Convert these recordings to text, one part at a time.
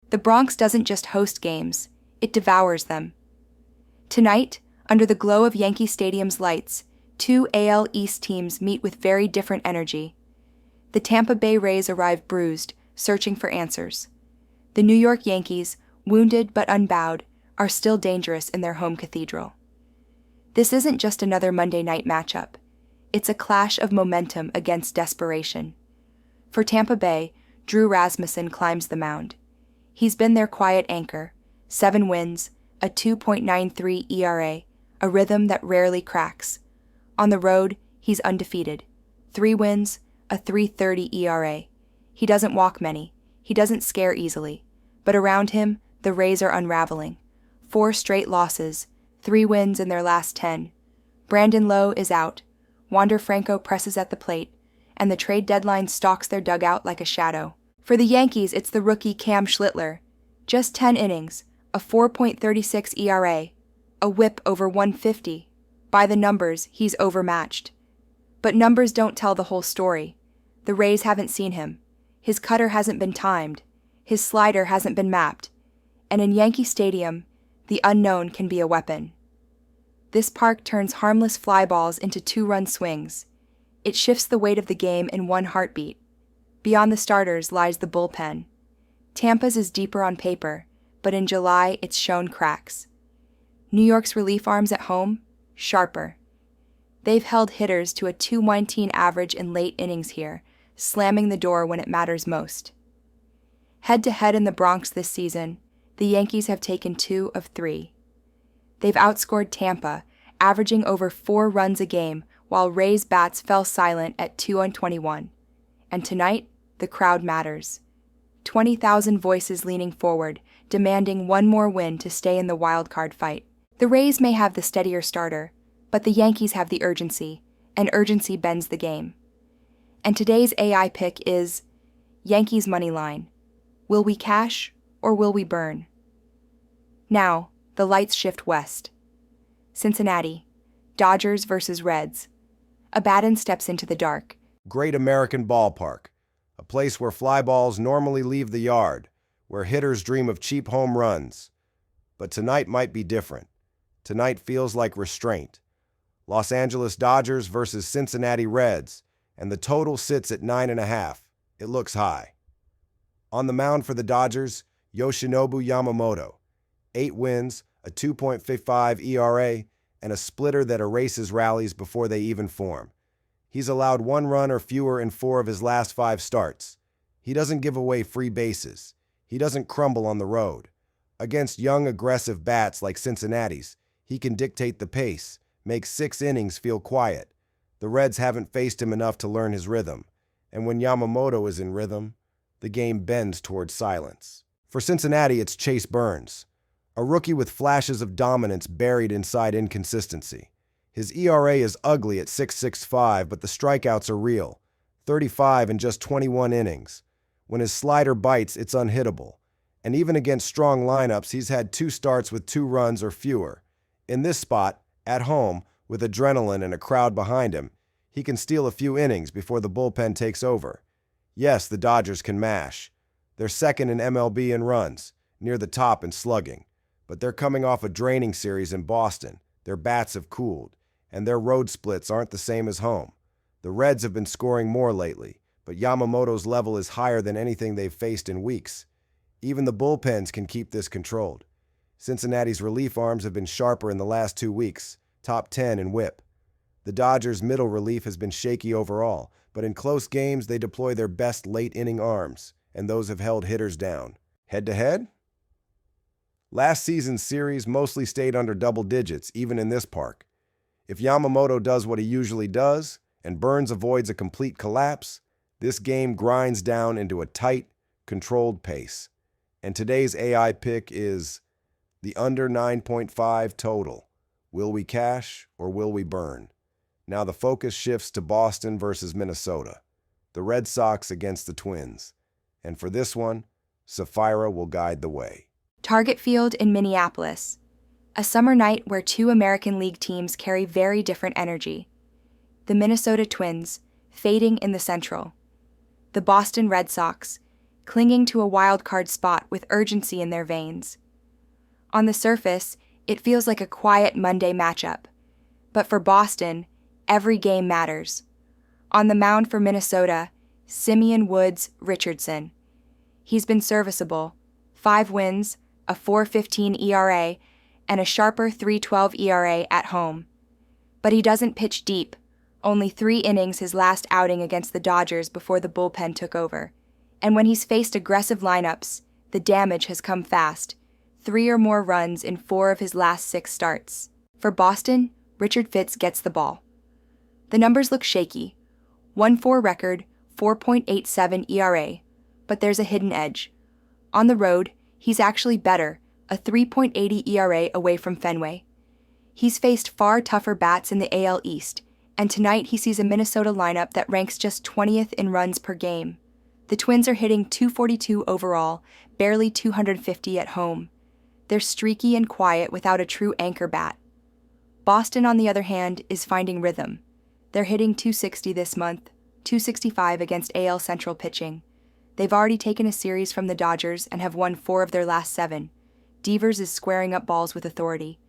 The Bronx doesn't just host games, it devours them. Tonight, under the glow of Yankee Stadium's lights, two AL East teams meet with very different energy. The Tampa Bay Rays arrive bruised, searching for answers. The New York Yankees, wounded but unbowed, are still dangerous in their home cathedral. This isn't just another Monday night matchup. It's a clash of momentum against desperation. For Tampa Bay, Drew Rasmussen climbs the mound. He's been their quiet anchor, 7 wins, a 2.93 ERA, a rhythm that rarely cracks. On the road, he's undefeated, 3 wins, a 3.30 ERA. He doesn't walk many, he doesn't scare easily, but around him, the Rays are unraveling. 4 straight losses, 3 wins in their last 10. Brandon Lowe is out, Wander Franco presses at the plate, and the trade deadline stalks their dugout like a shadow. For the Yankees, it's the rookie Cam Schlittler. Just 10 innings, a 4.36 ERA, a whip over 150. By the numbers, he's overmatched. But numbers don't tell the whole story. The Rays haven't seen him. His cutter hasn't been timed. His slider hasn't been mapped. And in Yankee Stadium, the unknown can be a weapon. This park turns harmless fly balls into 2-run swings. It shifts the weight of the game in one heartbeat. Beyond the starters lies the bullpen. Tampa's is deeper on paper, but in July it's shown cracks. New York's relief arms at home, sharper. They've held hitters to a 2.19 average in late innings here, slamming the door when it matters most. Head-to-head in the Bronx this season, the Yankees have taken 2 of 3. They've outscored Tampa, averaging over 4 runs a game, while Rays bats fell silent at 2-21. And tonight, the crowd matters. 20,000 voices leaning forward, demanding one more win to stay in the wild-card fight. The Rays may have the steadier starter, but the Yankees have the urgency, and urgency bends the game. And today's AI pick is Yankees money line. Will we cash or will we burn? Now, the lights shift west. Cincinnati, Dodgers versus Reds. Abaddon steps into the dark. Great American Ballpark, a place where fly balls normally leave the yard, where hitters dream of cheap home runs. But tonight might be different. Tonight feels like restraint. Los Angeles Dodgers versus Cincinnati Reds, and the total sits at 9.5. It looks high. On the mound for the Dodgers, Yoshinobu Yamamoto. 8 wins, a 2.55 ERA, and a splitter that erases rallies before they even form. He's allowed 1 run or fewer in 4 of his last 5 starts. He doesn't give away free bases. He doesn't crumble on the road. Against young, aggressive bats like Cincinnati's, he can dictate the pace, make 6 innings feel quiet. The Reds haven't faced him enough to learn his rhythm, and when Yamamoto is in rhythm, the game bends towards silence. For Cincinnati, it's Chase Burns, a rookie with flashes of dominance buried inside inconsistency. His ERA is ugly at 6.65, but the strikeouts are real, 35 in just 21 innings. When his slider bites, it's unhittable. And even against strong lineups, he's had 2 starts with 2 runs or fewer. In this spot, at home, with adrenaline and a crowd behind him, he can steal a few innings before the bullpen takes over. Yes, the Dodgers can mash. They're second in MLB in runs, near the top in slugging. But they're coming off a draining series in Boston. Their bats have cooled, and their road splits aren't the same as home. The Reds have been scoring more lately, but Yamamoto's level is higher than anything they've faced in weeks. Even the bullpens can keep this controlled. Cincinnati's relief arms have been sharper in the last 2 weeks, top 10 in whip. The Dodgers' middle relief has been shaky overall, but in close games they deploy their best late-inning arms, and those have held hitters down. Head-to-head? Last season's series mostly stayed under double digits, even in this park. If Yamamoto does what he usually does, and Burns avoids a complete collapse, this game grinds down into a tight, controlled pace. And today's AI pick is the under 9.5 total. Will we cash or will we burn? Now the focus shifts to Boston versus Minnesota, the Red Sox against the Twins. And for this one, Sapphira will guide the way. Target Field in Minneapolis, a summer night where 2 American League teams carry very different energy. The Minnesota Twins, fading in the Central. The Boston Red Sox, clinging to a wild card spot with urgency in their veins. On the surface, it feels like a quiet Monday matchup. But for Boston, every game matters. On the mound for Minnesota, Simeon Woods Richardson. He's been serviceable, 5 wins, a 4.15 ERA, and a sharper 3.12 ERA at home. But he doesn't pitch deep, only 3 innings his last outing against the Dodgers before the bullpen took over. And when he's faced aggressive lineups, the damage has come fast, 3 or more runs in 4 of his last 6 starts. For Boston, Richard Fitz gets the ball. The numbers look shaky. 1-4 record, 4.87 ERA, but there's a hidden edge. On the road, he's actually better, a 3.80 ERA away from Fenway. He's faced far tougher bats in the AL East, and tonight he sees a Minnesota lineup that ranks just 20th in runs per game. The Twins are hitting .242 overall, barely .250 at home. They're streaky and quiet without a true anchor bat. Boston, on the other hand, is finding rhythm. They're hitting .260 this month, .265 against AL Central pitching. They've already taken a series from the Dodgers and have won 4 of their last 7. Devers is squaring up balls with authority.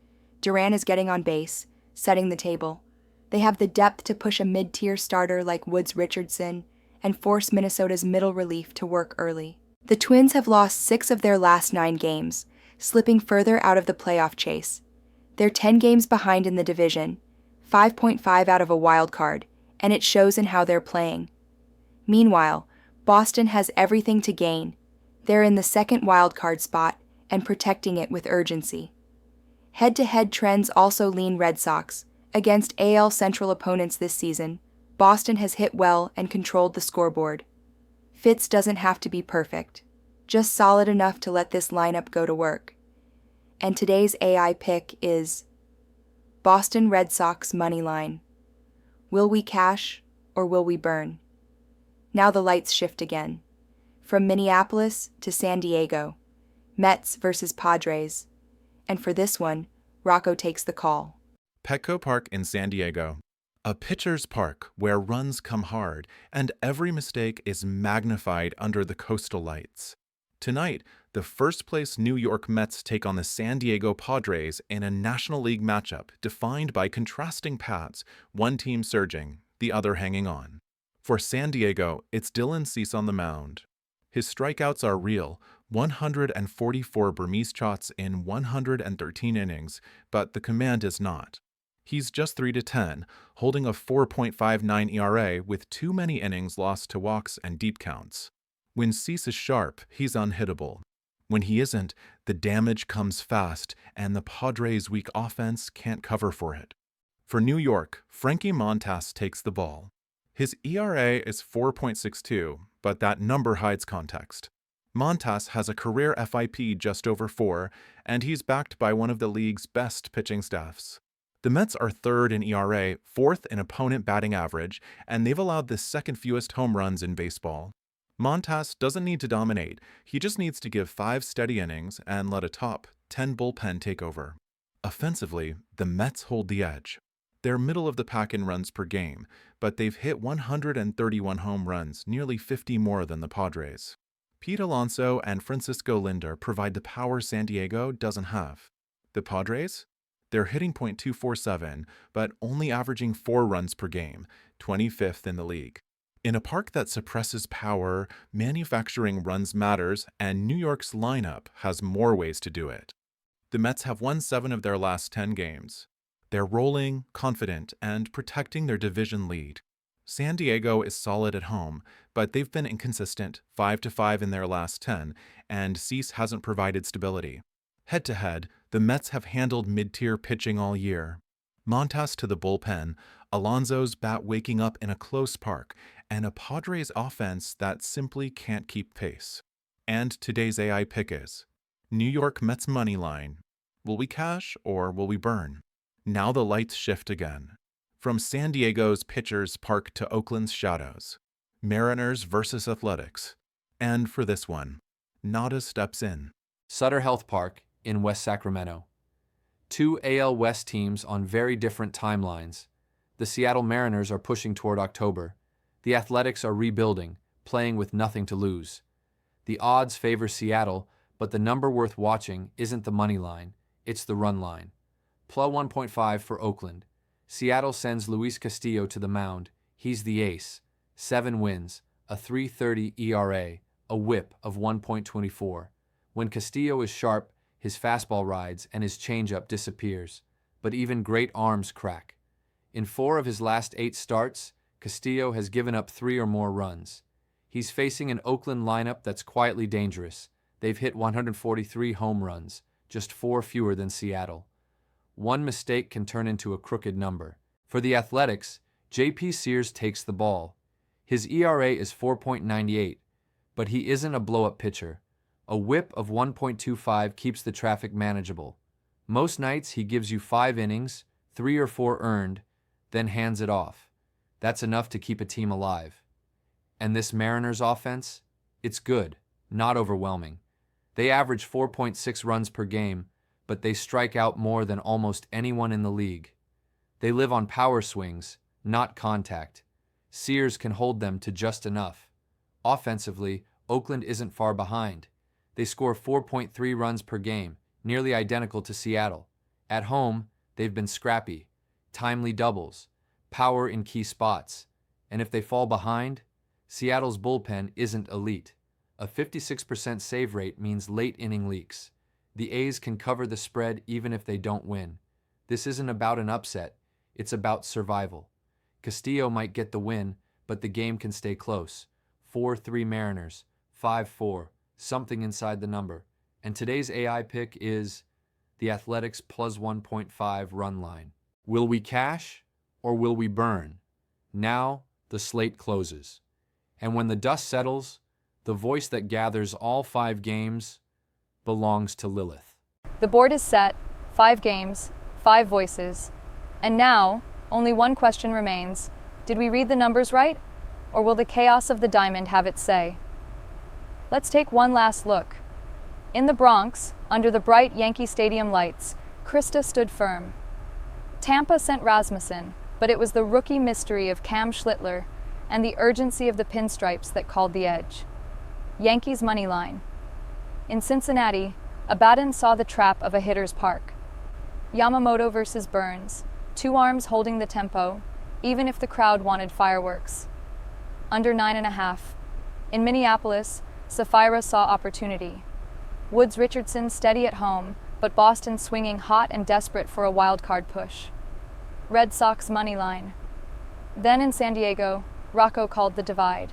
Duran is getting on base, setting the table. They have the depth to push a mid-tier starter like Woods Richardson and force Minnesota's middle relief to work early. The Twins have lost 6 of their last 9 games, slipping further out of the playoff chase. They're 10 games behind in the division, 5.5 out of a wild card, and it shows in how they're playing. Meanwhile, Boston has everything to gain. They're in the second wild card spot and protecting it with urgency. Head-to-head trends also lean Red Sox. Against AL Central opponents this season, Boston has hit well and controlled the scoreboard. Fitz doesn't have to be perfect, just solid enough to let this lineup go to work. And today's AI pick is Boston Red Sox money line. Will we cash or will we burn? Now the lights shift again. From Minneapolis to San Diego, Mets versus Padres. And for this one, Rocco takes the call. Petco Park in San Diego. A pitcher's park where runs come hard and every mistake is magnified under the coastal lights. Tonight, the first-place New York Mets take on the San Diego Padres in a National League matchup defined by contrasting paths, one team surging, the other hanging on. For San Diego, it's Dylan Cease on the mound. His strikeouts are real, 144 Burmese shots in 113 innings, but the command is not. He's just 3-10, holding a 4.59 ERA with too many innings lost to walks and deep counts. When Cease is sharp, he's unhittable. When he isn't, the damage comes fast, and the Padres' weak offense can't cover for it. For New York, Frankie Montas takes the ball. His ERA is 4.62, but that number hides context. Montas has a career FIP just over 4, and he's backed by one of the league's best pitching staffs. The Mets are 3rd in ERA, 4th in opponent batting average, and they've allowed the second fewest home runs in baseball. Montas doesn't need to dominate, he just needs to give 5 steady innings and let a top 10 bullpen take over. Offensively, the Mets hold the edge. They're middle of the pack in runs per game, but they've hit 131 home runs, nearly 50 more than the Padres. Pete Alonso and Francisco Lindor provide the power San Diego doesn't have. The Padres? They're hitting .247, but only averaging 4 runs per game, 25th in the league. In a park that suppresses power, manufacturing runs matters, and New York's lineup has more ways to do it. The Mets have won 7 of their last 10 games. They're rolling, confident, and protecting their division lead. San Diego is solid at home, but they've been inconsistent, 5-5 in their last 10, and Cease hasn't provided stability. Head-to-head, the Mets have handled mid-tier pitching all year. Montas to the bullpen, Alonso's bat waking up in a close park, and a Padres offense that simply can't keep pace. And today's AI pick is New York Mets money line. Will we cash or will we burn? Now the lights shift again. From San Diego's pitcher's park to Oakland's shadows. Mariners versus Athletics. And for this one, Nada steps in. Sutter Health Park in West Sacramento. 2 AL West teams on very different timelines. The Seattle Mariners are pushing toward October. The Athletics are rebuilding, playing with nothing to lose. The odds favor Seattle, but the number worth watching isn't the money line, it's the run line. Plus 1.5 for Oakland. Seattle sends Luis Castillo to the mound. He's the ace. 7 wins, a 3.30 ERA, a whip of 1.24. When Castillo is sharp, his fastball rides and his changeup disappears. But even great arms crack. In 4 of his last 8 starts, Castillo has given up 3 or more runs. He's facing an Oakland lineup that's quietly dangerous. They've hit 143 home runs, just 4 fewer than Seattle. One mistake can turn into a crooked number. For the Athletics, J.P. Sears takes the ball. His ERA is 4.98, but he isn't a blow-up pitcher. A whip of 1.25 keeps the traffic manageable. Most nights he gives you 5 innings, 3 or 4 earned, then hands it off. That's enough to keep a team alive. And this Mariners offense? It's good, not overwhelming. They average 4.6 runs per game, but they strike out more than almost anyone in the league. They live on power swings, not contact. Sears can hold them to just enough. Offensively, Oakland isn't far behind. They score 4.3 runs per game, nearly identical to Seattle. At home, they've been scrappy, timely doubles, power in key spots. And if they fall behind, Seattle's bullpen isn't elite. A 56% save rate means late inning leaks. The A's can cover the spread even if they don't win. This isn't about an upset, it's about survival. Castillo might get the win, but the game can stay close. 4-3 Mariners, 5-4, something inside the number. And today's AI pick is the Athletics plus 1.5 run line. Will we cash or will we burn? Now the slate closes. And when the dust settles, the voice that gathers all 5 games belongs to Lilith. The board is set, 5 games, 5 voices. And now, only one question remains. Did we read the numbers right? Or will the chaos of the diamond have its say? Let's take one last look. In the Bronx, under the bright Yankee Stadium lights, Krista stood firm. Tampa sent Rasmussen, but it was the rookie mystery of Cam Schlittler and the urgency of the pinstripes that called the edge. Yankees money line. In Cincinnati, Abaddon saw the trap of a hitter's park. Yamamoto versus Burns, 2 arms holding the tempo, even if the crowd wanted fireworks. Under 9.5. In Minneapolis, Sapphira saw opportunity. Woods Richardson steady at home, but Boston swinging hot and desperate for a wild card push. Red Sox money line. Then in San Diego, Rocco called the divide.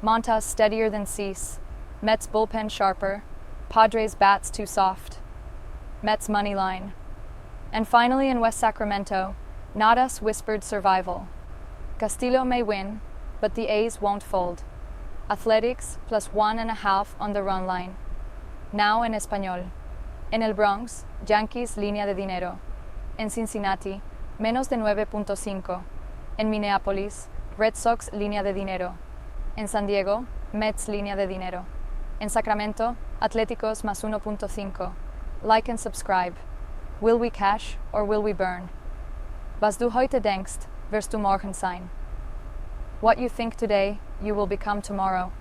Montas steadier than Cease, Mets bullpen sharper, Padres bats too soft. Mets money line. And finally in West Sacramento, Nadas whispered survival. Castillo may win, but the A's won't fold. Athletics plus 1.5 on the run line. Now en español. En el Bronx, Yankees línea de dinero. En Cincinnati, menos de 9.5. En Minneapolis, Red Sox línea de dinero. En San Diego, Mets línea de dinero. En Sacramento, Atléticos más 1.5. Like and subscribe. Will we cash or will we burn? Was du heute denkst, wirst du morgen sein. What you think today, you will become tomorrow.